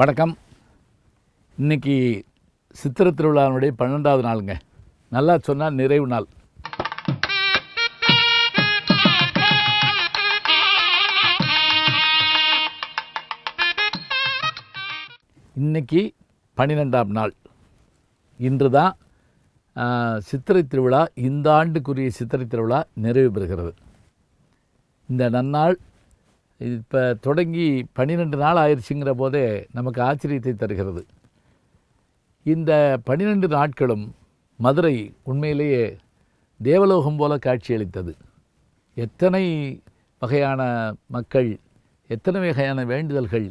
வணக்கம். இன்றைக்கி சித்திரை திருவிழாவினுடைய 12வது நாளுங்க. நல்லா சொன்னால் நிறைவு நாள். இன்றைக்கி 12ஆம் நாள். இன்று தான் சித்திரை திருவிழா, இந்த ஆண்டுக்குரிய சித்திரை திருவிழா நிறைவு பெறுகிறது. இந்த நன்னாள் இப்போ தொடங்கி 12 நாள் ஆயிடுச்சுங்கிற போதே நமக்கு ஆச்சரியத்தை தருகிறது. இந்த 12 நாட்களும் மதுரை உண்மையிலேயே தேவலோகம் போல காட்சியளித்தது. எத்தனை வகையான மக்கள், எத்தனை வகையான வேண்டுதல்கள்,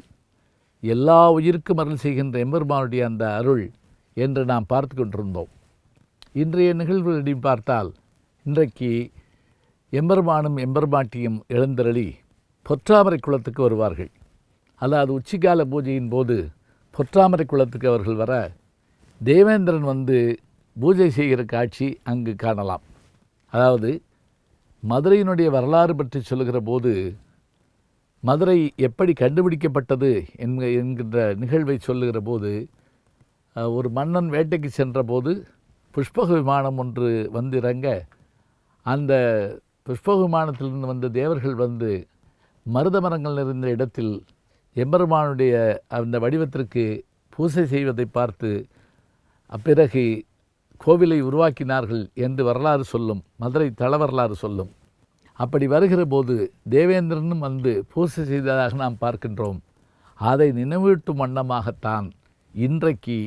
எல்லா உயிருக்கும் அருள் செய்கின்ற எம்பெருமானுடைய அந்த அருள் என்று நாம் பார்த்து கொண்டிருந்தோம். இன்றைய நிகழ்வுகளில் பார்த்தால் இன்றைக்கு எம்பெருமானும் எம்பெருமாட்டியும் எழுந்தருளி பொற்றாமரை குளத்துக்கு வருவார்கள். அதாவது உச்சிகால பூஜையின் போது பொற்றாமரை குளத்துக்கு அவர்கள் வர தேவேந்திரன் வந்து பூஜை செய்கிற காட்சி அங்கு காணலாம். அதாவது மதுரையினுடைய வரலாறு பற்றி சொல்லுகிற போது மதுரை எப்படி கண்டுபிடிக்கப்பட்டது என்கின்ற நிகழ்வை சொல்லுகிற போது, ஒரு மன்னன் வேட்டைக்கு சென்ற போது புஷ்பக விமானம் ஒன்று வந்து இறங்க, அந்த புஷ்பக விமானத்திலிருந்து வந்த தேவர்கள் வந்து மருத மரங்கள் நிறைந்த இடத்தில் எம்பெருமானுடைய அந்த வடிவத்திற்கு பூசை செய்வதை பார்த்து அப்பிறகு கோவிலை உருவாக்கினார்கள் என்று வரலாறு சொல்லும், மதுரை தல வரலாறு சொல்லும். அப்படி வருகிற போது தேவேந்திரனும் வந்து பூசை செய்ததாக நாம் பார்க்கின்றோம். அதை நினைவூட்டும் வண்ணமாகத்தான் இன்றைக்கு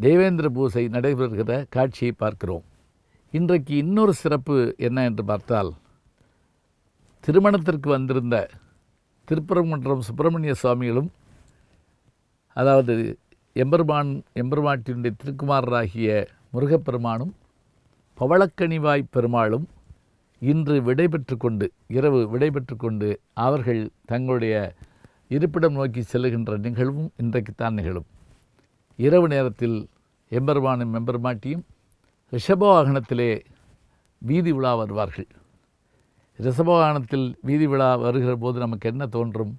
தேவேந்திர பூசை நடைபெறுகிற காட்சியை பார்க்கிறோம். இன்றைக்கு இன்னொரு சிறப்பு என்ன என்று பார்த்தால், திருமணத்திற்கு வந்திருந்த திருப்பரங்குன்றம் சுப்பிரமணிய சுவாமிகளும், அதாவது எம்பெருமாட்டினுடைய திருக்குமாரராகிய முருகப்பெருமானும் பவளக்கனிவாய் பெருமாளும் இன்று இரவு விடைபெற்று கொண்டு அவர்கள் தங்களுடைய இருப்பிடம் நோக்கி செல்லுகின்ற நிகழ்வும் இன்றைக்குத்தான் நிகழும். இரவு நேரத்தில் எம்பெருமானும் எம்பெருமாட்டியும் ரிஷபவாகனத்திலே வீதி உலா வருவார்கள். ரிஷபவாகனத்தில் வீதி விழா வருகிற போது நமக்கு என்ன தோன்றும்?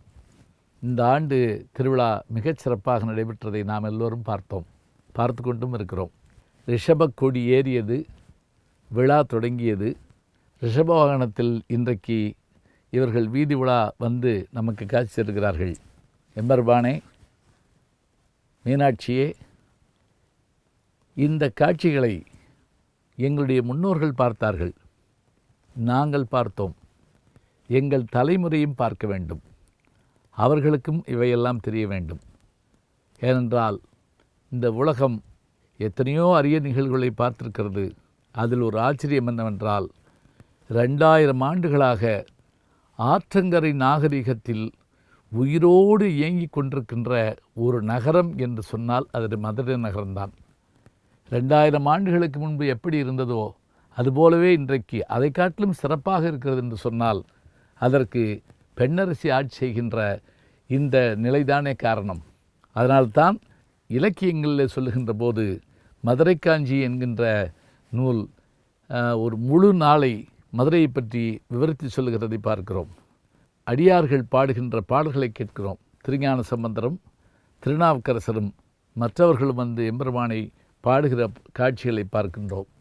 இந்த ஆண்டு திருவிழா மிகச் சிறப்பாக நடைபெற்றதை நாம் எல்லோரும் பார்த்து கொண்டும் இருக்கிறோம். ரிஷப கொடி ஏறியது, விழா தொடங்கியது. ரிஷபவாகனத்தில் இன்றைக்கு இவர்கள் வீதி விழா வந்து நமக்கு காட்சி தருகிறார்கள். எம்பெருமானே, மீனாட்சியே, இந்த காட்சிகளை எங்களுடைய முன்னோர்கள் பார்த்தார்கள், நாங்கள் பார்த்தோம். எங்கள் தலைமுறையும் பார்க்க வேண்டும். அவர்களுக்கும் இவையெல்லாம் தெரிய வேண்டும். ஏனென்றால் இந்த உலகம் எத்தனையோ அரிய நிகழ்வுகளை பார்த்திருக்கிறது. அதில் ஒரு ஆச்சரியம் என்னவென்றால், 2000 ஆண்டுகளாக ஆற்றங்கரை நாகரிகத்தில் உயிரோடு இயங்கி கொண்டிருக்கின்ற ஒரு நகரம் என்று சொன்னால் அது மதுரை நகரம்தான். 2000 ஆண்டுகளுக்கு முன்பு எப்படி இருந்ததோ அதுபோலவே இன்றைக்கு அதை காட்டிலும் சிறப்பாக இருக்கிறது என்று சொன்னால் அதற்கு பெண்ணரசி ஆட்சி செய்கின்ற இந்த நிலைதானே காரணம். அதனால்தான் இலக்கியங்களில் சொல்லுகின்ற போது மதுரை காஞ்சி என்கின்ற நூல் ஒரு முழு நாளை மதுரையை பற்றி விவரித்து சொல்லுகிறதை பார்க்கிறோம். அடியார்கள் பாடுகின்ற பாடல்களை கேட்கிறோம். திருஞான சம்பந்தரும் திருநாவுக்கரசரும் மற்றவர்களும் வந்து எம்பெருமானை பாடுகிற காட்சிகளை பார்க்கின்றோம்.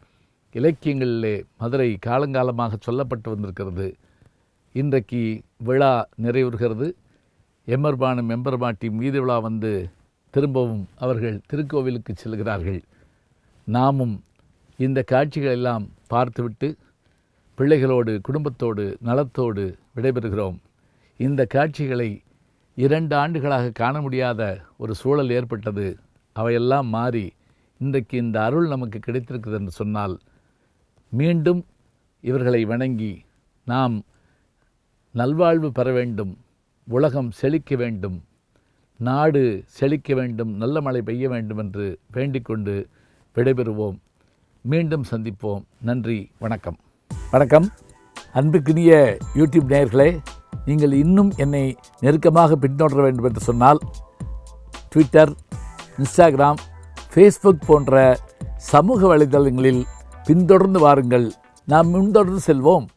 இலக்கியங்களிலே மதுரை காலங்காலமாக சொல்லப்பட்டு வந்திருக்கிறது. இன்றைக்கு விழா நிறைவுறுகிறது. எம்பெருமானும் எம்பெருமாட்டியும் வீதி விழா வந்து திரும்பவும் அவர்கள் திருக்கோவிலுக்கு செல்கிறார்கள். நாமும் இந்த காட்சிகளெல்லாம் பார்த்துவிட்டு பிள்ளைகளோடு குடும்பத்தோடு நலத்தோடு விடைபெறுகிறோம். இந்த காட்சிகளை 2 ஆண்டுகளாக காண முடியாத ஒரு சூழல் ஏற்பட்டது. அவையெல்லாம் மாறி இன்றைக்கு இந்த அருள் நமக்கு கிடைத்திருக்கிறது என்று சொன்னால், மீண்டும் இவர்களை வணங்கி நாம் நல்வாழ்வு பெற வேண்டும், உலகம் செழிக்க வேண்டும், நாடு செழிக்க வேண்டும், நல்ல மழை பெய்ய வேண்டும் என்று வேண்டிக்கொண்டு விடைபெறுவோம். மீண்டும் சந்திப்போம். நன்றி, வணக்கம். வணக்கம். அன்புக்குரிய யூடியூப் நேயர்களே, நீங்கள் இன்னும் என்னை நெருக்கமாக பின்தொடர வேண்டும் என்று சொன்னால் ட்விட்டர், இன்ஸ்டாகிராம், ஃபேஸ்புக் போன்ற சமூக வலைதளங்களில் பின்தொடர்ந்து வாருங்கள். நாம் முன்தொடர்ந்து செல்வோம்.